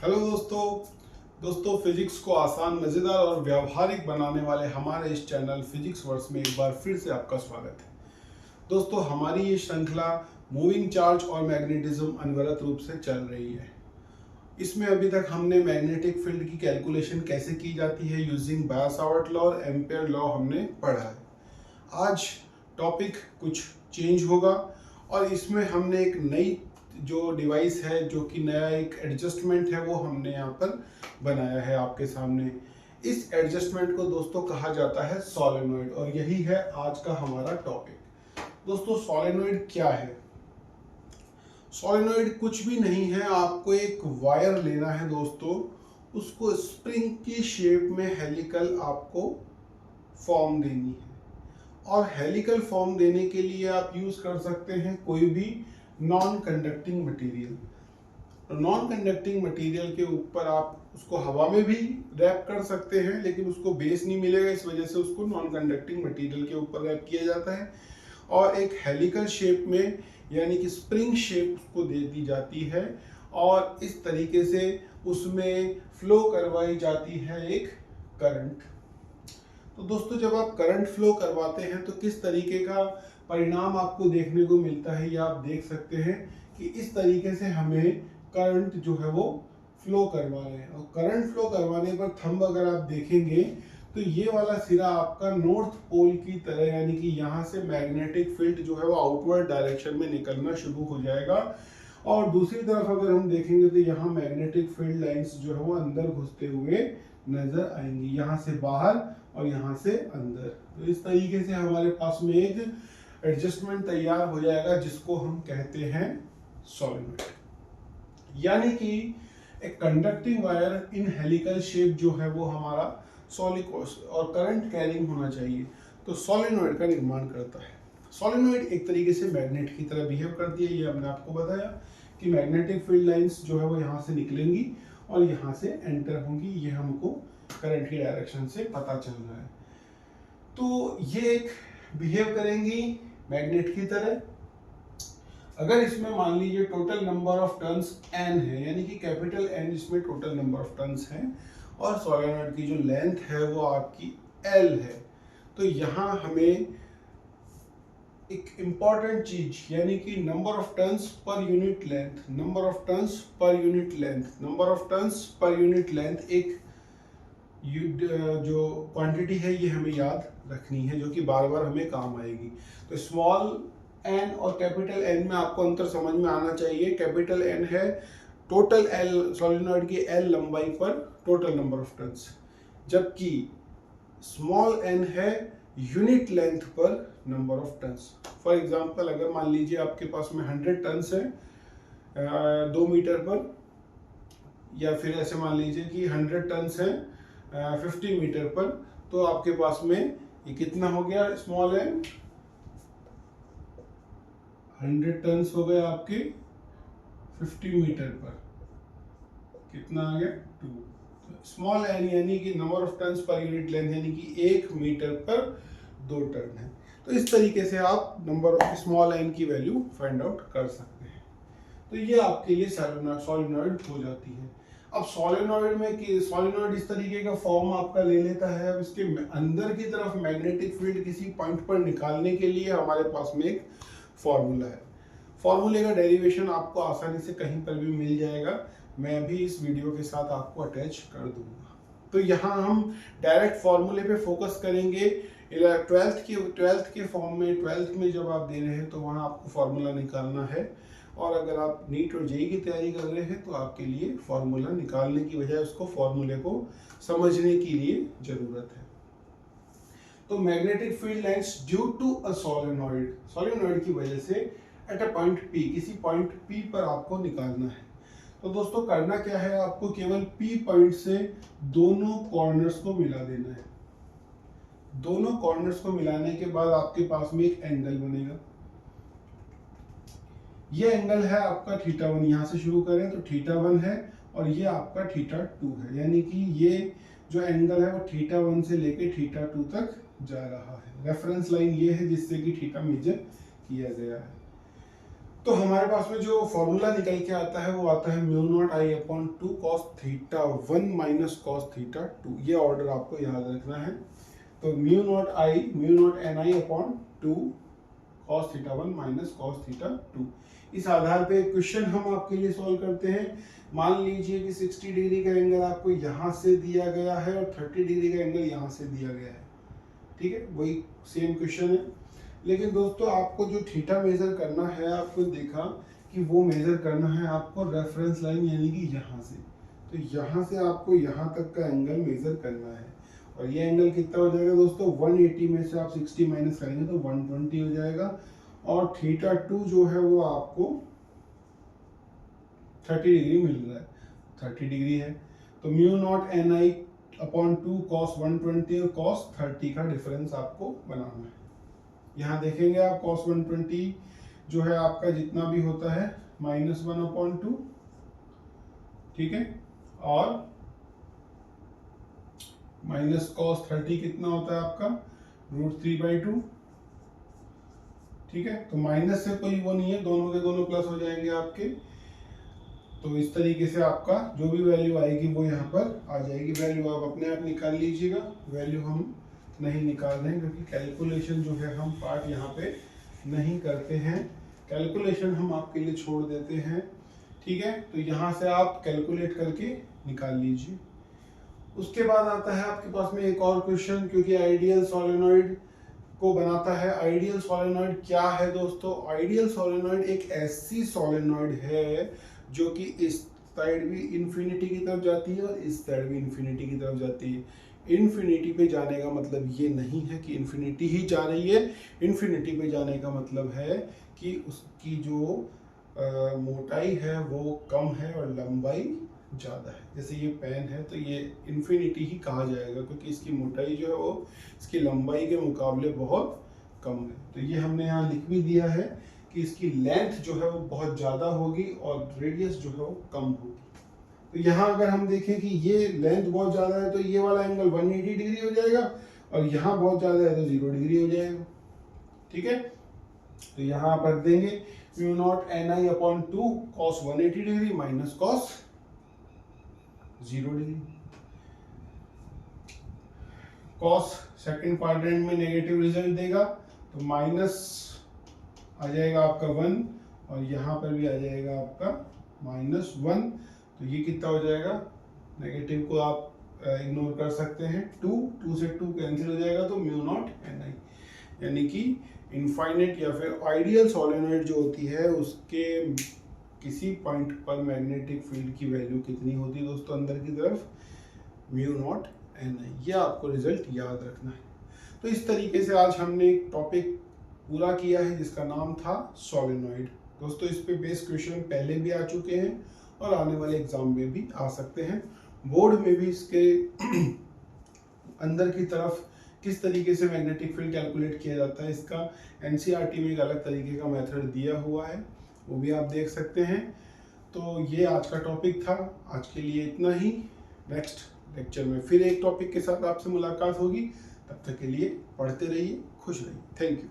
Hello दोस्तों physics को आसान, मज़ेदार और व्यावहारिक बनाने वाले हमारे इस चैनल फिजिक्स वर्स में एक बार फिर से आपका स्वागत है। दोस्तों, हमारी ये श्रृंखला मूविंग चार्ज और मैग्नेटिज्म अनवरत रूप से चल रही है। इसमें अभी तक हमने मैग्नेटिक फील्ड की कैलकुलेशन कैसे की जाती है यूजिंग बायो-सावर्ट लॉ और एम्पेयर लॉ हमने पढ़ा है। आज टॉपिक कुछ चेंज होगा और इसमें हमने एक नई जो डिवाइस है, जो कि नया एक एडजस्टमेंट है, वो हमने यहाँ पर बनाया है आपके सामने। इस एडजस्टमेंट को दोस्तों कहा जाता है सोलेनॉइड और यही है आज का हमारा टॉपिक। दोस्तों, सोलेनॉइड क्या है? सोलेनॉइड कुछ भी नहीं है। आपको एक वायर लेना है दोस्तों, उसको स्प्रिंग की शेप में हेलिकल आपको फॉर्म देनी है और हेलिकल फॉर्म देने के लिए आप यूज कर सकते हैं कोई भी non conducting material. Non conducting material के ऊपर आप उसको हवा में भी रैप कर सकते हैं, लेकिन उसको बेस नहीं मिलेगा, इस वजह से उसको नॉन कंडक्टिंग मटेरियल के ऊपर रैप किया जाता है और एक हेलिकल शेप में यानी कि स्प्रिंग शेप उसको दे दी जाती है और इस तरीके से उसमें फ्लो करवाई जाती है एक करंट। तो दोस्तों, जब आप करंट फ्लो करवाते हैं तो किस तरीके का परिणाम आपको देखने को मिलता है, ये आप देख सकते हैं कि इस तरीके से हमें करंट जो है वो फ्लो करवा रहे हैं। और करंट फ्लो करवाने पर थंब अगर आप देखेंगे तो ये वाला सिरा आपका नॉर्थ पोल की तरह, यानी कि यहाँ से मैग्नेटिक फील्ड जो है वो आउटवर्ड डायरेक्शन में निकलना शुरू हो जाएगा और दूसरी तरफ अगर हम देखेंगे तो यहाँ मैग्नेटिक फील्ड लाइंस जो है वो अंदर घुसते हुए नजर आएंगी, यहाँ से बाहर और यहाँ से अंदर। तो इस तरीके से हमारे पास में एक एडजस्टमेंट तैयार हो जाएगा जिसको हम कहते हैं सोलेनॉइड। यानी कि एक conducting wire in helical shape जो है वो हमारा सॉलिड और करंट कैरिंग होना चाहिए, तो सोलेनॉइड का निर्माण करता है। सोलेनॉइड एक तरीके से मैग्नेट की तरह बिहेव करती है। ये हमने आपको बताया कि मैग्नेटिक फील्ड लाइंस जो है वो यहाँ से निकलेंगी और यहाँ से एंटर होंगी। ये हमको करंट की डायरेक्शन से पता चल रहा है। तो ये एक बिहेव करेंगी मैग्नेट की तरह। अगर इसमें मान लीजिए total number of turns n है, यानी कि कैपिटल N इसमें टोटल नंबर ऑफ टर्न्स हैं और सोलेनॉइड की जो लेंथ है वो आपकी L है, तो यहाँ हमें एक इंपॉर्टेंट चीज यानी कि number of turns per unit length, number of turns per unit length, number of turns per unit length एक जो क्वांटिटी है ये हमें याद रखनी है, जो कि बार बार हमें काम आएगी। तो स्मॉल एन और कैपिटल एन में आपको अंतर समझ में आना चाहिए। कैपिटल एन है टोटल एल, सोलेनॉइड की एल लंबाई पर टोटल नंबर ऑफ टर्न्स, जबकि स्मॉल एन है यूनिट लेंथ पर number of turns. For example, अगर मान लीजिए आपके पास में 100 टर्न्स है 2 मीटर पर, या फिर ऐसे मान लीजिए कि 100 टर्न्स है 50 मीटर पर, तो आपके पास में ये कितना हो गया? स्मॉल एन 100 टर्न्स हो गए आपके 50 मीटर पर, कितना आ गया? 2। स्मॉल एन यानी कि number of turns per unit length, यानी कि 1 मीटर पर 2 टर्न है। तो इस तरीके से आप नंबर ऑफ स्मॉल एन की वैल्यू फाइंड आउट कर सकते हैं। तो ये आपके लिए सोलेनॉइड हो जाती है। अब सोलेनॉइड में कि सोलेनॉइड इस तरीके का फॉर्म आपका ले लेता है। अब इसके अंदर की तरफ मैग्नेटिक फील्ड किसी पॉइंट पर निकालने के लिए हमारे पास में एक फॉर्मूला है। फॉर्मूले का डेरिवेशन आपको आसानी से कहीं पर भी मिल जाएगा, मैं भी इस वीडियो के साथ आपको अटैच कर दूंगा। तो यहाँ हम डायरेक्ट फॉर्मूले पे फोकस करेंगे। ट्वेल्थ के फॉर्म में, 12th में जब आप दे रहे हैं तो वहाँ आपको फॉर्मूला निकालना है, और अगर आप नीट और जेईई की तैयारी कर रहे हैं तो आपके लिए फॉर्मूला निकालने की बजाय उसको फॉर्मूले को समझने के लिए जरूरत है। तो magnetic field lines due to a solenoid, solenoid की वजह से एट अ पॉइंट P, किसी पॉइंट P पर आपको निकालना है। तो दोस्तों, करना क्या है, आपको केवल P पॉइंट से दोनों कॉर्नर्स को मिला देना है। दोनों कॉर्नर्स को मिलाने के बाद आपके पास में एक एंगल बनेगा। ये एंगल है आपका θ1। यहाँ से शुरू करें तो θ1 है और ये आपका θ2 है, यानी कि ये जो एंगल है वो θ1 से लेके θ2 तक जा रहा है। रेफरेंस लाइन ये है जिससे कि थीटा मेजर किया गया है। तो हमारे पास में जो फॉर्मूला निकल के आता है वो आता है mu naught I upon 2 cos theta 1 minus cos theta 2। ये ऑर्डर आपको याद रखना है। तो mu naught N I upon 2 cos theta 1 minus cos theta 2। इस आधार पे क्वेश्चन हम आपके लिए सॉल्व करते हैं। मान लीजिए कि 60 डिग्री का एंगल आपको यहाँ से दिया गया है और 30 डिग्री का एंगल यहाँ से दिया गया है। ठीक है, वही सेम क्वेश्चन है, लेकिन दोस्तों आपको जो थीटा मेजर करना है, आपको देखा कि वो मेजर करना है आपको रेफरेंस लाइन यानी कि यहाँ से। तो यहाँ से आपको यहाँ तक का एंगल मेजर करना है और ये एंगल कितना हो जाएगा दोस्तों, 180 में से आप 60 माइनस करेंगे तो 120 हो जाएगा। और थीटा 2 जो है वो आपको 30 डिग्री मिल रहा है, 30 डिग्री है। तो mu naught N I upon 2 cos 120 और कॉस 30 का डिफरेंस आपको बनाना है। यहाँ देखेंगे आप कॉस 120 जो है आपका जितना भी होता है -1/2, ठीक है, और माइनस कॉस 30 कितना होता है आपका √3/2। ठीक है, तो माइनस से कोई वो नहीं है, दोनों के दोनों प्लस हो जाएंगे आपके। तो इस तरीके से आपका जो भी वैल्यू आएगी वो यहाँ पर आ जाएगी। वैल्यू आप अपने आप निकाल लीजिएगा, वैल्यू हम नहीं निकाल रहे हैं क्योंकि कैलकुलेशन जो है हम पार्ट यहाँ पे नहीं करते हैं, कैलकुलेशन हम आपके लिए छोड़ देते हैं। ठीक है, तो यहाँ से आप कैलकुलेट करके निकाल लीजिए। उसके बाद आता है आपके पास में एक और क्वेश्चन, क्योंकि आइडियल सोलेनॉइड को बनाता है। आइडियल सोलेनॉइड क्या है दोस्तों? आइडियल सोलेनॉइड एक ऐसी सोलेनॉइड है जो कि इस साइड भी इंफिनिटी की तरफ जाती है और इस साइड भी इंफिनिटी की तरफ जाती है। इन्फिनिटी पे जाने का मतलब ये नहीं है कि इन्फिनिटी ही जा रही है, इन्फिनिटी पे जाने का मतलब है कि उसकी जो मोटाई है वो कम है और लंबाई ज़्यादा है। जैसे ये पेन है तो ये इन्फिनिटी ही कहा जाएगा क्योंकि इसकी मोटाई जो है वो इसकी लंबाई के मुकाबले बहुत कम है। तो ये हमने यहाँ लिख भी दिया है कि इसकी लेंथ जो है वो बहुत ज़्यादा होगी और रेडियस जो है वो कम होगी। तो यहाँ अगर हम देखें कि ये लेंथ बहुत ज़्यादा है तो ये वाला एंगल 180 डिग्री हो जाएगा और यहाँ बहुत ज़्यादा है तो 0 डिग्री हो जाएगा। ठीक है, तो यहाँ आप रख देंगे mu naught N I upon 2 cos 180 degree minus cos 0 degree. Cos second quadrant में नेगेटिव रिजल्ट देगा तो माइनस आ जाएगा आपका 1 और यहाँ पर भी आ जाएगा आपका -1। तो ये कितना हो जाएगा, नेगेटिव को आप इग्नोर कर सकते हैं, 2 से 2 कैंसिल हो जाएगा तो म्यू नॉट एन आई, यानी कि इनफाइनाइट या फिर आइडियल सोलेनॉइड जो होती है उसके किसी पॉइंट पर मैग्नेटिक फील्ड की वैल्यू कितनी होती है दोस्तों अंदर की तरफ, म्यू नॉट एन आई। ये आपको रिजल्ट याद रखना है। तो इस तरीके से आज हमने एक टॉपिक पूरा किया है जिसका नाम था सोलेनॉइड। दोस्तों इस पे बेस क्वेश्चन पहले भी आ चुके हैं और आने वाले एग्जाम में भी आ सकते हैं। बोर्ड में भी इसके अंदर की तरफ किस तरीके से मैग्नेटिक फील्ड कैलकुलेट किया जाता है इसका एनसीईआरटी में एक अलग तरीके का मेथड दिया हुआ है, वो भी आप देख सकते हैं। तो ये आज का टॉपिक था, आज के लिए इतना ही। नेक्स्ट लेक्चर में फिर एक टॉपिक के साथ आपसे मुलाकात होगी, तब तक के लिए पढ़ते रहिए, खुश रहिए। Thank you.